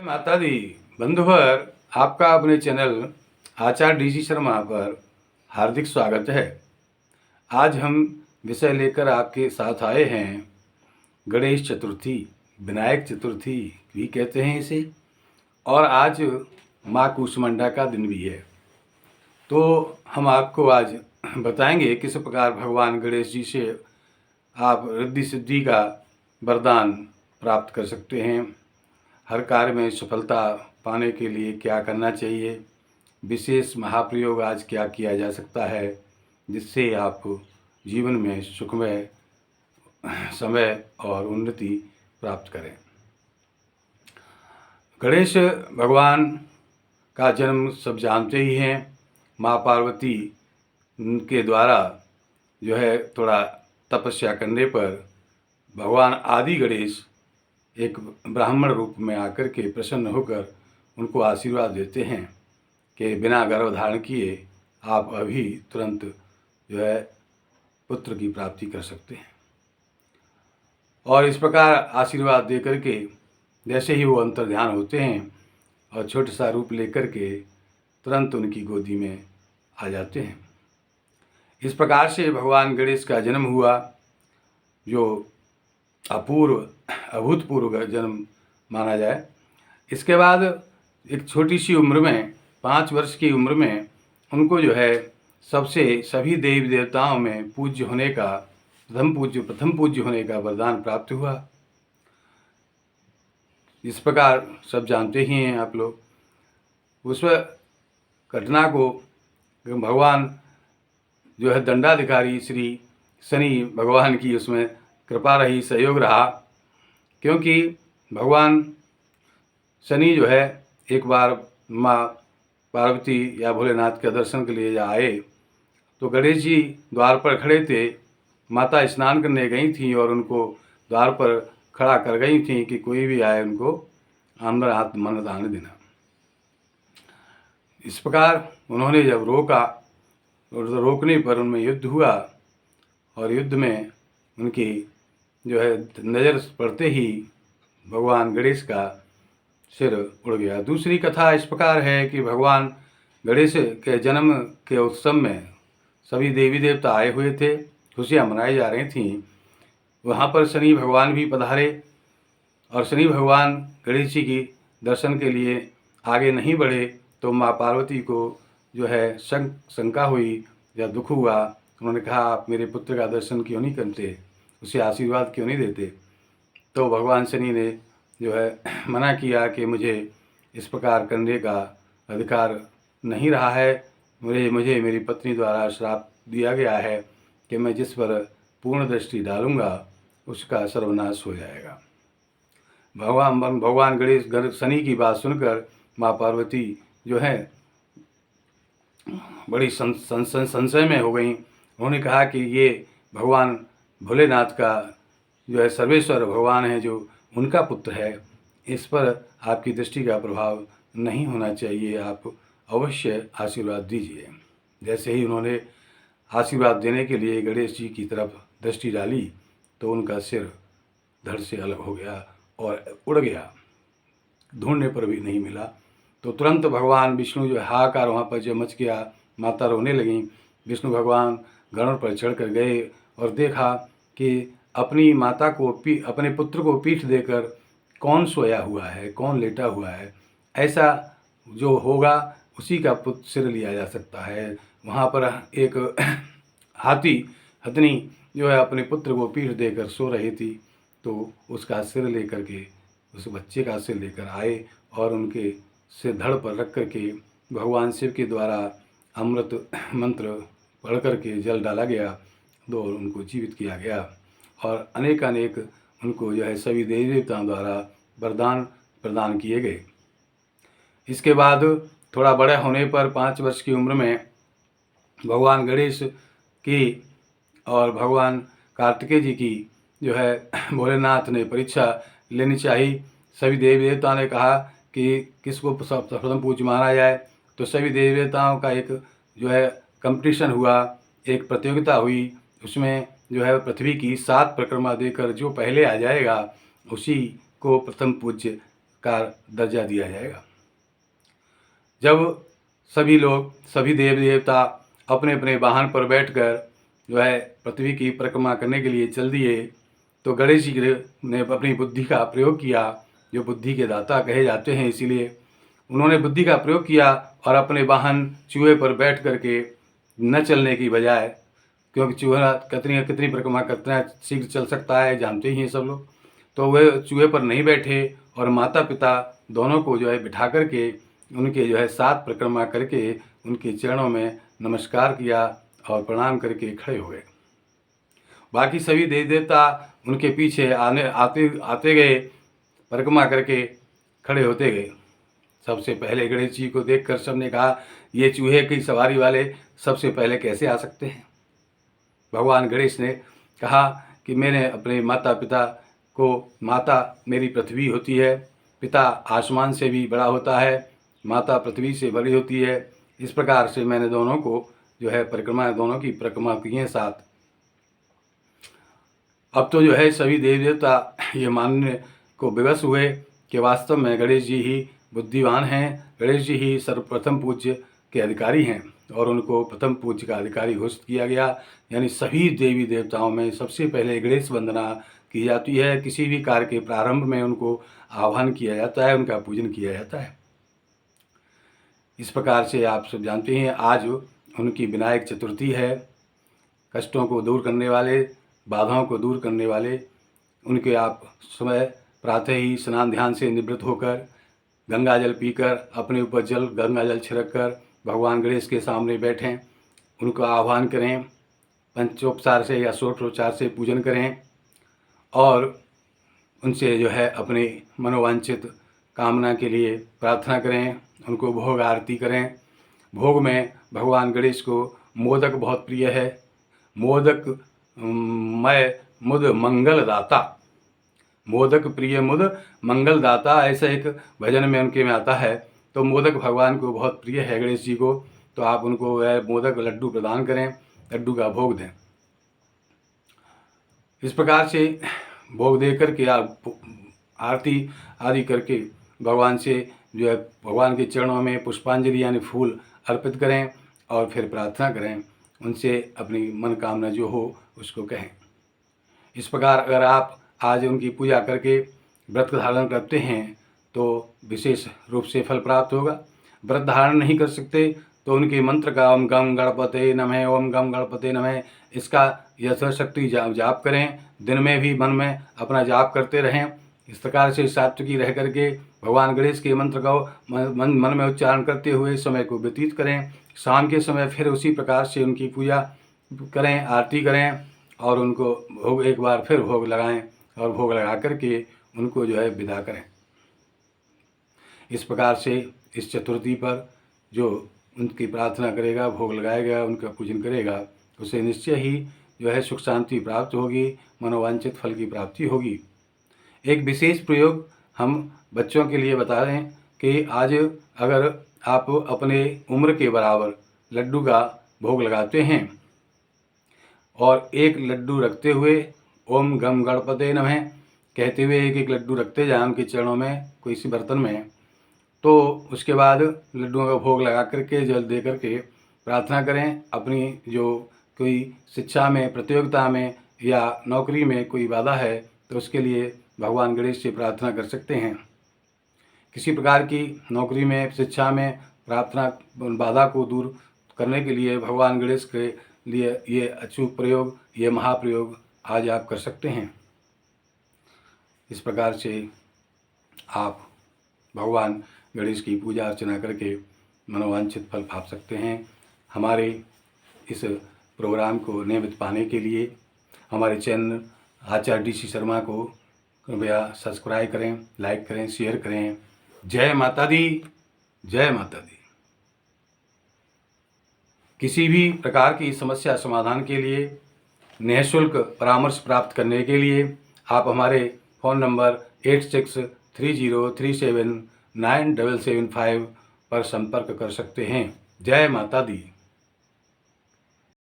माता दी बंधुवर, आपका अपने चैनल आचार्य डीसी शर्मा पर हार्दिक स्वागत है। आज हम विषय लेकर आपके साथ आए हैं गणेश चतुर्थी, विनायक चतुर्थी भी कहते हैं इसे, और आज माँ कूष्मांडा का दिन भी है। तो हम आपको आज बताएंगे किस प्रकार भगवान गणेश जी से आप रिद्धि सिद्धि का वरदान प्राप्त कर सकते हैं। हर कार्य में सफलता पाने के लिए क्या करना चाहिए, विशेष महाप्रयोग आज क्या किया जा सकता है जिससे आप जीवन में सुखमय समय और उन्नति प्राप्त करें। गणेश भगवान का जन्म सब जानते ही हैं। माँ पार्वती के द्वारा जो है थोड़ा तपस्या करने पर भगवान आदि गणेश एक ब्राह्मण रूप में आकर के प्रसन्न होकर उनको आशीर्वाद देते हैं कि बिना गर्भ धारण किए आप अभी तुरंत जो है पुत्र की प्राप्ति कर सकते हैं। और इस प्रकार आशीर्वाद दे करके जैसे ही वो अंतर्ध्यान होते हैं और छोटा सा रूप लेकर के तुरंत उनकी गोदी में आ जाते हैं। इस प्रकार से भगवान गणेश का जन्म हुआ, जो अभूतपूर्व जन्म माना जाए। इसके बाद एक छोटी सी उम्र में, 5 वर्ष की उम्र में, उनको जो है सभी देवी देवताओं में पूज्य होने का, प्रथम पूज्य होने का वरदान प्राप्त हुआ। इस प्रकार सब जानते ही हैं आप लोग। उस घटना को भगवान जो है दंडाधिकारी श्री शनि भगवान की उसमें कृपा रही, सहयोग रहा, क्योंकि भगवान शनि जो है एक बार माँ पार्वती या भोलेनाथ के दर्शन के लिए आए तो गणेश जी द्वार पर खड़े थे। माता स्नान करने गई थी और उनको द्वार पर खड़ा कर गई थी कि कोई भी आए उनको अंदर हाथ मन्नत आने देना। इस प्रकार उन्होंने जब रोका और रोकने पर उनमें युद्ध हुआ और युद्ध में उनकी जो है नज़र पड़ते ही भगवान गणेश का सिर उड़ गया। दूसरी कथा इस प्रकार है कि भगवान गणेश के जन्म के उत्सव में सभी देवी देवता आए हुए थे, खुशियाँ मनाई जा रही थीं। वहाँ पर शनि भगवान भी पधारे और शनि भगवान गणेश जी की दर्शन के लिए आगे नहीं बढ़े तो माँ पार्वती को जो है शंका हुई या दुख हुआ। उन्होंने कहा, आप मेरे पुत्र का दर्शन क्यों नहीं करते, उसे आशीर्वाद क्यों नहीं देते। तो भगवान शनि ने जो है मना किया कि मुझे इस प्रकार करने का अधिकार नहीं रहा है। मुझे मेरी पत्नी द्वारा श्राप दिया गया है कि मैं जिस पर पूर्ण दृष्टि डालूंगा उसका सर्वनाश हो जाएगा। भगवान गणेश शनि की बात सुनकर माँ पार्वती जो है बड़ी संशय में हो गई। उन्होंने कहा कि ये भगवान भोलेनाथ का जो है सर्वेश्वर भगवान है, जो उनका पुत्र है, इस पर आपकी दृष्टि का प्रभाव नहीं होना चाहिए, आप अवश्य आशीर्वाद दीजिए। जैसे ही उन्होंने आशीर्वाद देने के लिए गणेश जी की तरफ दृष्टि डाली तो उनका सिर धड़ से अलग हो गया और उड़ गया, ढूंढने पर भी नहीं मिला। तो तुरंत भगवान विष्णु जो हाहाकार वहाँ पर जो मच गया, माता रोने लगी। विष्णु भगवान गरुड़ पर चढ़ कर गए और देखा कि अपनी माता को अपने पुत्र को पीठ देकर कौन सोया हुआ है, कौन लेटा हुआ है। ऐसा जो होगा उसी का पुत्र सिर लिया जा सकता है। वहाँ पर एक हथनी जो है अपने पुत्र को पीठ देकर सो रही थी, तो उसका सिर लेकर के, उस बच्चे का सिर लेकर आए और उनके सिर धड़ पर रख कर के भगवान शिव के द्वारा अमृत मंत्र पढ़ कर के जल डाला गया और उनको जीवित किया गया और अनेक उनको जो है सभी देवी देवताओं द्वारा वरदान प्रदान किए गए। इसके बाद थोड़ा बड़े होने पर 5 वर्ष की उम्र में भगवान गणेश की और भगवान कार्तिकेय जी की जो है भोलेनाथ ने परीक्षा लेनी चाहिए। सभी देवी देवताओं ने कहा कि किसको प्रथम पूज्य माना जाए, तो सभी देवी देवताओं का एक जो है कंपटीशन हुआ, एक प्रतियोगिता हुई। उसमें जो है पृथ्वी की 7 परिक्रमा देकर जो पहले आ जाएगा उसी को प्रथम पूज्य का दर्जा दिया जाएगा। जब सभी लोग, सभी देव देवता अपने अपने वाहन पर बैठकर जो है पृथ्वी की परिक्रमा करने के लिए चल दिए, तो गणेश जी ने अपनी बुद्धि का प्रयोग किया, जो बुद्धि के दाता कहे जाते हैं, इसीलिए उन्होंने बुद्धि का प्रयोग किया और अपने वाहन चूहे पर बैठ करके न चलने की बजाय, क्योंकि चूहा कितनी परिक्रमा कितना शीघ्र चल सकता है जानते ही हैं सब लोग, तो वह चूहे पर नहीं बैठे और माता पिता दोनों को जो है बिठा करके उनके जो है 7 परिक्रमा करके उनके चरणों में नमस्कार किया और प्रणाम करके खड़े हो गए। बाकी सभी देवी देवता उनके पीछे आते गए, परिक्रमा करके खड़े होते गए। सबसे पहले गणेश जी को देखकर सबने कहा, ये चूहे की सवारी वाले सबसे पहले कैसे आ सकते हैं। भगवान गणेश ने कहा कि मैंने अपने माता पिता को, माता मेरी पृथ्वी होती है, पिता आसमान से भी बड़ा होता है, माता पृथ्वी से बड़ी होती है, इस प्रकार से मैंने दोनों को जो है परिक्रमा, दोनों की परिक्रमा की है 7। अब तो जो है सभी देवी देवता ये मानने को विवश हुए कि वास्तव में गणेश जी ही बुद्धिमान हैं, गणेश जी ही सर्वप्रथम पूज्य के अधिकारी हैं और उनको प्रथम पूज्य का अधिकारी घोषित किया गया। यानी सभी देवी देवताओं में सबसे पहले गणेश वंदना की जाती है। किसी भी कार्य के प्रारंभ में उनको आह्वान किया जाता है, उनका पूजन किया जाता है। इस प्रकार से आप सब जानते हैं आज उनकी विनायक चतुर्थी है। कष्टों को दूर करने वाले, बाधाओं को दूर करने वाले, उनके आप समय प्रातः ही स्नान ध्यान से निवृत्त होकर गंगा जल पीकर अपने ऊपर गंगा जल छिड़क कर भगवान गणेश के सामने बैठें, उनका आह्वान करें, पंचोपचार से या षोडशोपचार से पूजन करें और उनसे जो है अपने मनोवांछित कामना के लिए प्रार्थना करें, उनको भोग आरती करें। भोग में भगवान गणेश को मोदक बहुत प्रिय है। मोदक मय मुद मंगलदाता, मोदक प्रिय मुद मंगलदाता, ऐसा एक भजन में उनके में आता है। तो मोदक भगवान को बहुत प्रिय है गणेश जी को, तो आप उनको मोदक लड्डू प्रदान करें, लड्डू का भोग दें। इस प्रकार से भोग दे करके आप आरती आदि करके भगवान से जो है भगवान के चरणों में पुष्पांजलि यानी फूल अर्पित करें और फिर प्रार्थना करें, उनसे अपनी मनोकामना जो हो उसको कहें। इस प्रकार अगर आप आज उनकी पूजा करके व्रत धारण करते हैं तो विशेष रूप से फल प्राप्त होगा। व्रत धारण नहीं कर सकते तो उनके मंत्र का ओम गम गणपते नमः, ओम गम गणपते नमः, इसका यथाशक्ति जाप करें। दिन में भी मन में अपना जाप करते रहें। इस प्रकार से सात्विकी रह करके भगवान गणेश के मंत्र को मन में उच्चारण करते हुए समय को व्यतीत करें। शाम के समय फिर उसी प्रकार से उनकी पूजा करें, आरती करें और उनको भोग एक बार फिर भोग लगाएं और भोग लगा करके उनको जो है विदा करें। इस प्रकार से इस चतुर्थी पर जो उनकी प्रार्थना करेगा, भोग लगाएगा, उनका पूजन करेगा, उसे निश्चय ही जो है सुख शांति प्राप्त होगी, मनोवांछित फल की प्राप्ति होगी। एक विशेष प्रयोग हम बच्चों के लिए बता दें कि आज अगर आप अपने उम्र के बराबर लड्डू का भोग लगाते हैं और एक लड्डू रखते हुए ओम गम गणपते नमः कहते हुए एक एक लड्डू रखते जाएं उनके चरणों में कोई सी बर्तन में, तो उसके बाद लड्डुओं का भोग लगा करके जल दे करके प्रार्थना करें। अपनी जो कोई शिक्षा में, प्रतियोगिता में या नौकरी में कोई बाधा है तो उसके लिए भगवान गणेश से प्रार्थना कर सकते हैं। किसी प्रकार की नौकरी में, शिक्षा में प्रार्थना बाधा को दूर करने के लिए भगवान गणेश के लिए ये अचूक प्रयोग, ये महाप्रयोग आज आप कर सकते हैं। इस प्रकार से आप भगवान गणेश की पूजा अर्चना करके मनोवांछित फल पा सकते हैं। हमारे इस प्रोग्राम को नियमित पाने के लिए हमारे चैनल आचार्य DC शर्मा को कृपया सब्सक्राइब करें, लाइक करें, शेयर करें। जय माता दी, जय माता दी। किसी भी प्रकार की समस्या समाधान के लिए निःशुल्क परामर्श प्राप्त करने के लिए आप हमारे फ़ोन नंबर 8630379775 पर संपर्क कर सकते हैं। जय माता दी।